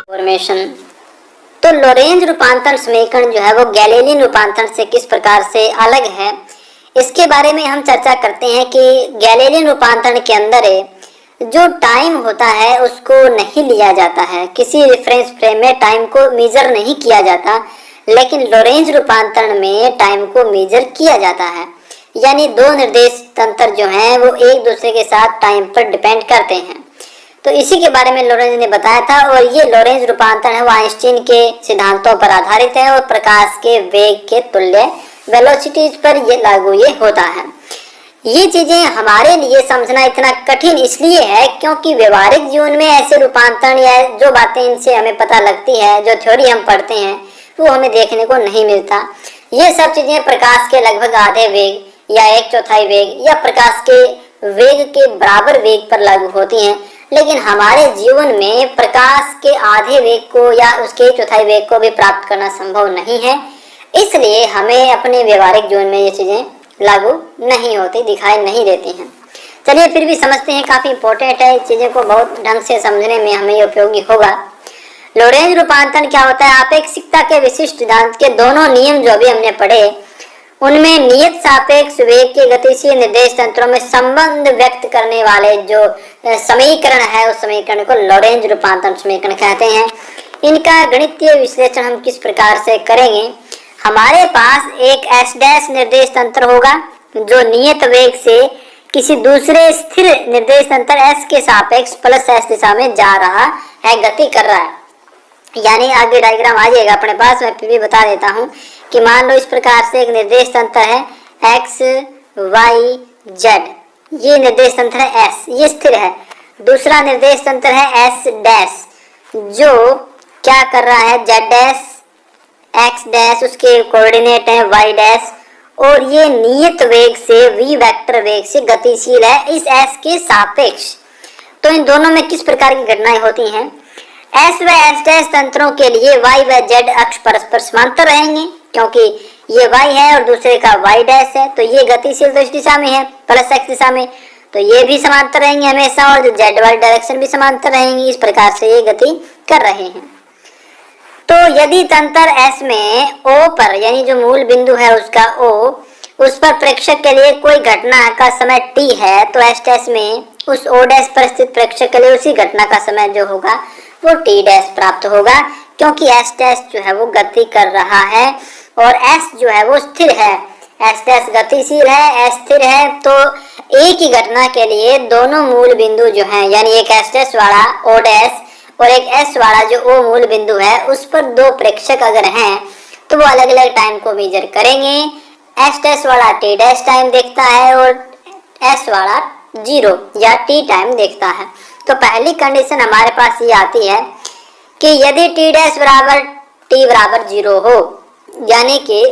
Formation. तो Lorentz रूपांतरण समीकरण जो है वो गैलीलियन रूपांतरण से किस प्रकार से अलग है, इसके बारे में हम चर्चा करते हैं कि गैलीलियन रूपांतरण के अंदर जो टाइम होता है उसको नहीं लिया जाता है, किसी रेफरेंस फ्रेम में टाइम को मेजर नहीं किया जाता, लेकिन लोरेंज रूपांतरण में टाइम को मेजर किया जाता है। यानी दो निर्देश तंत्र जो हैं वो एक दूसरे के साथ टाइम पर डिपेंड करते हैं। तो इसी के बारे में लोरेंज ने बताया था, और ये लोरेंज रूपांतरण है वो आइंस्टीन के सिद्धांतों पर आधारित है और प्रकाश के वेग के तुल्य वेलोसिटीज पर ये लागू होता है। ये चीजें हमारे लिए समझना इतना कठिन इसलिए है क्योंकि व्यवहारिक जीवन में ऐसे रूपांतरण या जो बातें इनसे हमें पता लगती है, जो थ्योरी हम पढ़ते हैं, वो हमें देखने को नहीं मिलता। ये सब चीजें प्रकाश के लगभग आधे वेग या 1/4 वेग या प्रकाश के वेग के बराबर वेग पर लागू होती हैं, लेकिन हमारे जीवन में प्रकाश के आधे वेग को या उसके 1/4 वेग को भी प्राप्त करना संभव नहीं है। इसलिए हमें अपने व्यवहारिक जीवन में ये चीजें लागू नहीं होती, दिखाई नहीं देती हैं। चलिए फिर भी समझते हैं, काफी इंपॉर्टेंट है, इस चीजें को बहुत ढंग से समझने में हमें ये उपयोगी होगा। लोरेंज रूपांतरण क्या होता है? आपेक्षिकता के विशिष्ट सिद्धांत के दोनों नियम जो अभी हमने पढ़े, उनमें नियत सापेक्ष वेग के गतिशील निर्देश तंत्रों में संबंध व्यक्त करने वाले जो समीकरण है उस समीकरण को लोरेंज रूपांतरण समीकरण कहते हैं। इनका गणितीय विश्लेषण हम किस प्रकार से करेंगे? हमारे पास एक एस डैश निर्देश तंत्र होगा जो नियत वेग से किसी दूसरे स्थिर निर्देश तंत्र एस के सापेक्ष प्लस एस दिशा में जा रहा है, गति कर रहा है। यानी आगे डायग्राम आ जाएगा अपने पास, मैं फिर भी बता देता हूँ कि मान लो इस प्रकार से एक निर्देश तंत्र है एक्स वाई जेड, ये निर्देश तंत्र है एस, ये स्थिर है। दूसरा निर्देश तंत्र है एस डैश जो क्या कर रहा है, जेड डैश एक्स डैश, उसके कोऑर्डिनेट है वाई डैश, और ये नियत वेग से वी वेक्टर वेग से गतिशील है इस एस के सापेक्ष। तो इन दोनों में किस प्रकार की घटनाएं होती हैं? एस व एस डैश तंत्रों के लिए वाई व जेड अक्ष परस्पर समांतर रहेंगे, क्योंकि ये वाई है और दूसरे का वाई डैश है, तो ये गतिशील तो इस दिशा में है प्लस एक्स दिशा में, तो ये भी समांतर रहेंगे हमेशा, और जेड वाली डायरेक्शन भी समांतर रहेंगी। इस प्रकार से ये गति कर रहे हैं। तो यदि तंत्र एस में ओ पर, यानी जो मूल बिंदु है उसका ओ, उस पर प्रेक्षक के लिए कोई घटना का समय टी है, तो एस डैश में उस ओ डैश पर स्थित प्रेक्षक के लिए उसी घटना का समय जो होगा वो टी डैश प्राप्त होगा, क्योंकि एस डैश जो है वो गति कर रहा है और एस जो है वो स्थिर है। एस डैश गतिशील है, एस स्थिर है, तो एक ही घटना के लिए दोनों मूल बिंदु जो हैं, यानी एक एस डैश वाला ओ डैश और एक एस वाला जो ओ मूल बिंदु है, उस पर दो प्रेक्षक अगर हैं तो वो अलग अलग टाइम को मेजर करेंगे। एस डैश वाला टी डैश टाइम देखता है और एस वाला 0 या टी टाइम देखता है। तो पहली कंडीशन हमारे पास ये आती है कि यदि टी डैश बराबर टी बराबर 0 हो, यानी कि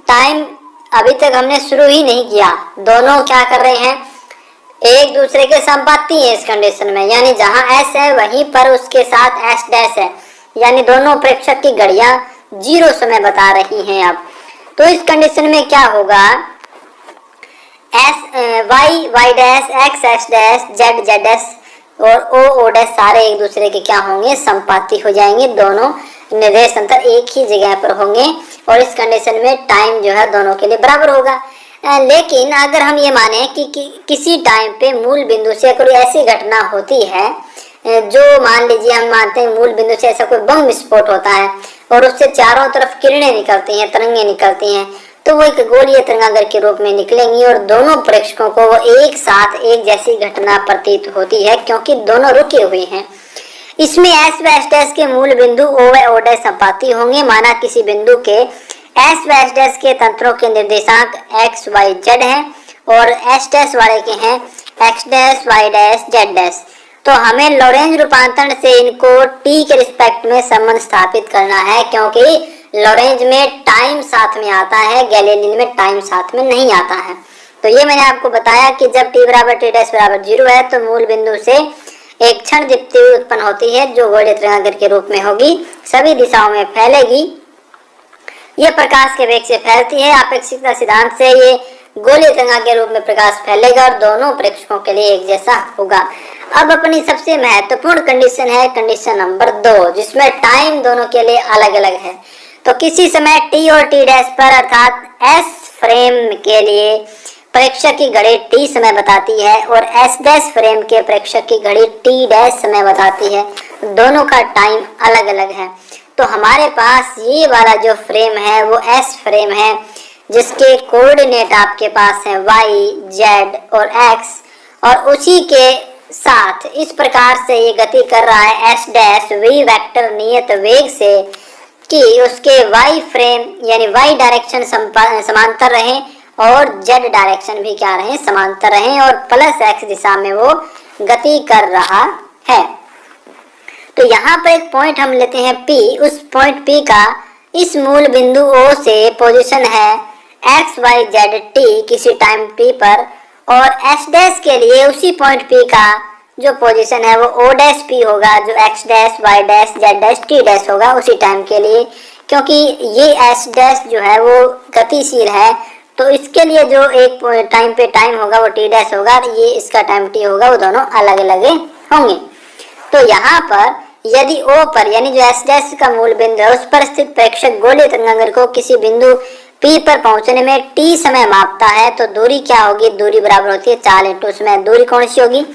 टाइम अभी तक हमने शुरू ही नहीं किया, दोनों क्या कर रहे हैं, एक दूसरे के संपाती है इस कंडीशन में, यानी जहां एस है वहीं पर उसके साथ एस डैश है, यानी दोनों प्रेक्षक की घड़ियां 0 समय बता रही हैं। अब तो इस कंडीशन में क्या होगा, as y y dash, x x dash, z z dash और ओ ओ डैश सारे एक दूसरे के क्या होंगे, संपाती हो जाएंगे, दोनों निर्देश तंत्र एक ही जगह पर होंगे और इस कंडीशन में टाइम जो है दोनों के लिए बराबर होगा। लेकिन अगर हम ये माने कि किसी टाइम पे मूल बिंदु से कोई ऐसी घटना होती है जो मान लीजिए हम मानते हैं मूल बिंदु से ऐसा कोई बम विस्फोट होता है और उससे चारों तरफ किरणें निकलती हैं, तरंगे निकलती हैं, तो वो एक गोलीय तरंगागर के रूप में निकलेंगी और दोनों प्रेक्षकों को वो एक साथ एक जैसी घटना प्रतीत होती है, क्योंकि दोनों रुके हुए हैं। इसमें एस व एस डैश के मूल बिंदु ओ व ओ डैश संपाती होंगे। माना किसी बिंदु के एस व एस डैश के तंत्रों के निर्देशांक एक्स वाई जेड हैं और एस डैश वाले के हैं x dash y dash z dash, तो हमें लोरेंज रूपांतरण से इनको टी के रिस्पेक्ट में संबंध स्थापित करना है, क्योंकि लोरेंज में टाइम साथ में आता है, गैलीलियन में टाइम साथ में नहीं आता है। तो ये मैंने आपको बताया कि जब टी बराबर टी डैश बराबर 0 है तो मूल बिंदु से एक क्षण दीप्ति उत्पन्न होती है जो गोलीय तरंगागर के रूप में होगी, सभी दिशाओं में फैलेगी। ये प्रकाश के वेग से फैलती है। आपेक्षिकता सिद्धांत से ये गोलीय तरंगा के रूप में प्रकाश फैलेगा और दोनों प्रेक्षकों के लिए एक जैसा होगा। अब अपनी सबसे महत्वपूर्ण कंडीशन है कंडीशन नंबर 2, जिसमें टाइम दोनों के लिए अलग अलग है। तो किसी समय t और t डैश पर अर्थात s फ्रेम के लिए प्रेक्षक की घड़ी t समय बताती है और s डैश फ्रेम के प्रेक्षक की घड़ी t डैश समय बताती है। दोनों का टाइम अलग अलग है। तो हमारे पास ये वाला जो फ्रेम है वो s फ्रेम है, जिसके कोऑर्डिनेट आपके पास है y, z और x, और उसी के साथ इस प्रकार से ये गति कर रहा है s डैश v वेक्टर नियत वेग से कि उसके y फ्रेम यानी y डायरेक्शन समांतर रहे और z डायरेक्शन भी क्या रहे, समांतर रहे, और प्लस x दिशा में वो गति कर रहा है। तो यहाँ पर एक पॉइंट हम लेते हैं P। उस पॉइंट P का इस मूल बिंदु O से पोजीशन है x y z t किसी टाइम t पर, और s डैश के लिए उसी पॉइंट P का जो पोजीशन है वो O डैश P होगा, जो x dash y dash z dash t dash होगा उसी टाइम के लिए, क्योंकि ये s डैश जो है वो गतिशील है। तो इसके लिए जो एक टाइम पे टाइम होगा वो t डैश होगा, ये इसका टाइम t होगा, वो दोनों अलग अलग होंगे। तो यहाँ पर यदि O पर यानी जो s डैश का मूल बिंदु है उस पर स्थित प्रेक्षक गोलीय तरंगांगर को किसी बिंदु P पर पहुंचने में t समय मापता है, तो दूरी क्या होगी, दूरी बराबर होती है 4 इंटू समय। दूरी कौन सी होगी,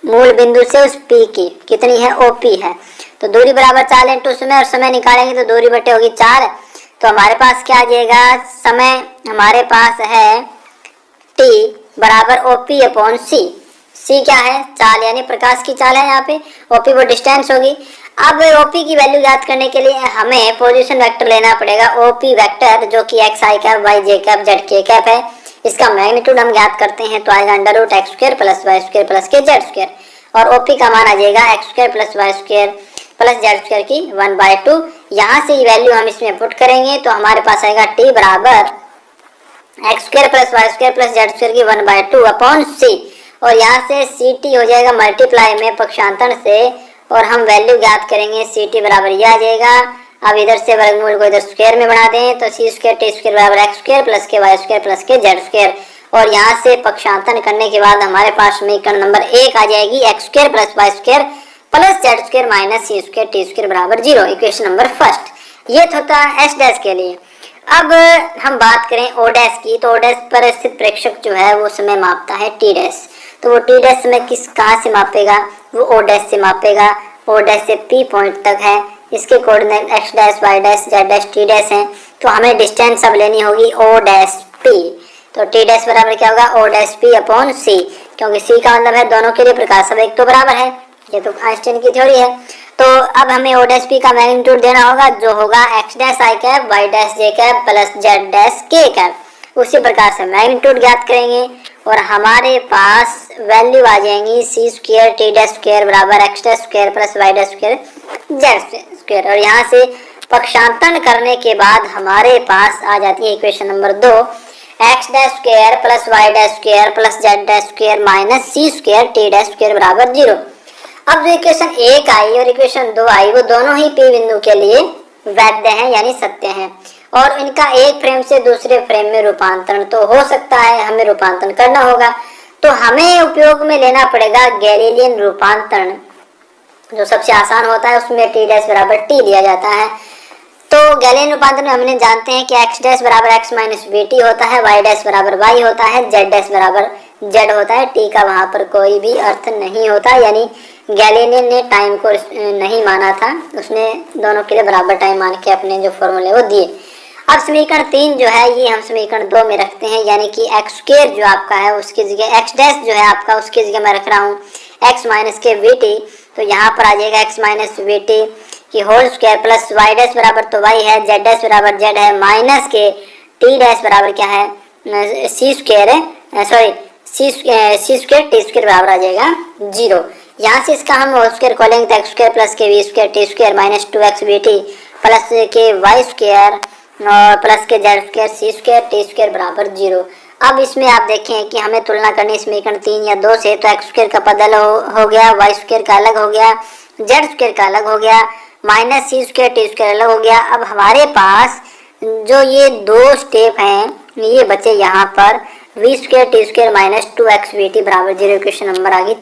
मूल बिंदु से उस P की कितनी है, OP है, तो दूरी बराबर 4 इंटू समय, और समय निकालेंगे तो दूरी बटे होगी 4। तो हमारे पास क्या आ जाएगा, समय हमारे पास है t बराबर OP अपॉन C। C क्या है, चाल यानी प्रकाश की चाल है, यहाँ पे OP वो डिस्टेंस होगी। अब OP की वैल्यू ज्ञात करने के लिए हमें पोजीशन वेक्टर लेना पड़ेगा, OP वेक्टर जो कि x i cap y j cap z k cap है। इसका मैग्नीट्यूड हम ज्ञात करते हैं तो आएगा under root x square plus y square plus के z स्क्वायर, और OP का मान आ जाएगा x square plus y square plus z square की 1/2। यहाँ से वैल्यू हम इसमें पुट करेंगे तो हमारे पास आएगा t बराबर x square plus y square plus z square की 1/2 अपॉन c, और यहाँ से ct हो जाएगा मल्टीप्लाई में पक्षांतर से, और हम वैल्यू ज्ञात करेंगे ct बराबर यह आ जाएगा। अब इधर से वर्गमूल को इधर स्क्वायर में बना दें तो c स्क्वायर t स्क्वायर बराबर x स्क्वायर प्लस के y स्क्वायर प्लस के z स्क्वायर, और यहाँ से पक्षांतर करने के बाद हमारे पास समीकरण नंबर 1 आ जाएगी x square plus y square plus z square minus c square t square बराबर 0। इक्वेशन नंबर फर्स्ट ये होता है s डैश के लिए। अब हम बात करें O डैश की, तो O डैश पर स्थित प्रेक्षक जो है वो समय मापता है t डैश, तो वो t डैश समय कहाँ से मापेगा, वो O डैश से मापेगा। O डैश से P पॉइंट तक है, इसके coordinate x dash y dash z dash t dash हैं, तो हमें डिस्टेंस अब लेनी होगी O डैश P। तो t डैश बराबर क्या होगा, O dash P upon C, क्योंकि C का मतलब है दोनों के लिए प्रकाश अब एक तो बराबर है, ये तो आइंस्टाइन की थ्योरी है। तो अब हमें O डैश P का मैग्नीट्यूड देना होगा जो होगा x dash i cap y dash j cap plus z dash k cap. उसी प्रकार से मैग्नीट्यूड ज्ञात करेंगे और हमारे पास वैल्यू आ जाएंगी c square t dash square बराबर x dash square plus y dash square z square, और यहाँ से पक्षांतरण करने के बाद हमारे पास आ जाती है equation number 2 x dash square plus y dash square plus z dash square minus c square t dash square बराबर 0। अब जो इक्वेशन 1 आई और इक्वेशन 2 आई वो दोनों ही P बिंदु के लिए वैध हैं यानी सत्य हैं, और इनका एक फ्रेम से दूसरे फ्रेम में रूपांतरण तो हो सकता है, हमें रूपांतरण करना होगा। तो हमें उपयोग में लेना पड़ेगा गैलीलियन रूपांतरण, जो सबसे आसान होता है, उसमें t डैश बराबर t लिया जाता है। तो गैलीलियन रूपांतरण में हमने जानते हैं कि x डैश बराबर x माइनस vt होता है, y डैश बराबर y होता है, z डैश बराबर z होता है, t का वहां पर कोई भी अर्थ नहीं होता, यानी गैलीलियन ने टाइम को नहीं माना था, उसने दोनों के लिए बराबर टाइम मान के अपने जो फॉर्मूले वो दिए। अब समीकरण 3 जो है ये हम समीकरण 2 में रखते हैं, यानी कि x स्क्वायर जो आपका है उसकी जगह x डैश जो है आपका उसकी जगह मैं रख रहा हूँ x माइनस के vt, तो यहाँ पर आ जाएगा x माइनस vt की whole square plus y dash बराबर तो y है, z डैश बराबर z है, माइनस के t डैश बराबर क्या है c स्क्वायर है, sorry c square t square बराबर आ जाएगा 0। यहाँ से इसका हम होल स्क्वायर खोलेंगे तो x स्क्वायर प्लस के v square t square minus 2x vt plus के y स्क्वायर और प्लस के z square c square t square बराबर 0। अब इसमें आप देखें कि हमें तुलना करनी समीकरण 3 या 2 से, तो x स्क्वायर का पद अलग हो गया, y स्क्वायर का अलग हो गया, z स्क्वायर का अलग हो गया, minus c square t square अलग हो गया। अब हमारे पास जो ये 2 स्टेप हैं ये बचे यहाँ पर, v square t square minus 2x v t बराबर 0 इक्वेशन नंबर आ गई।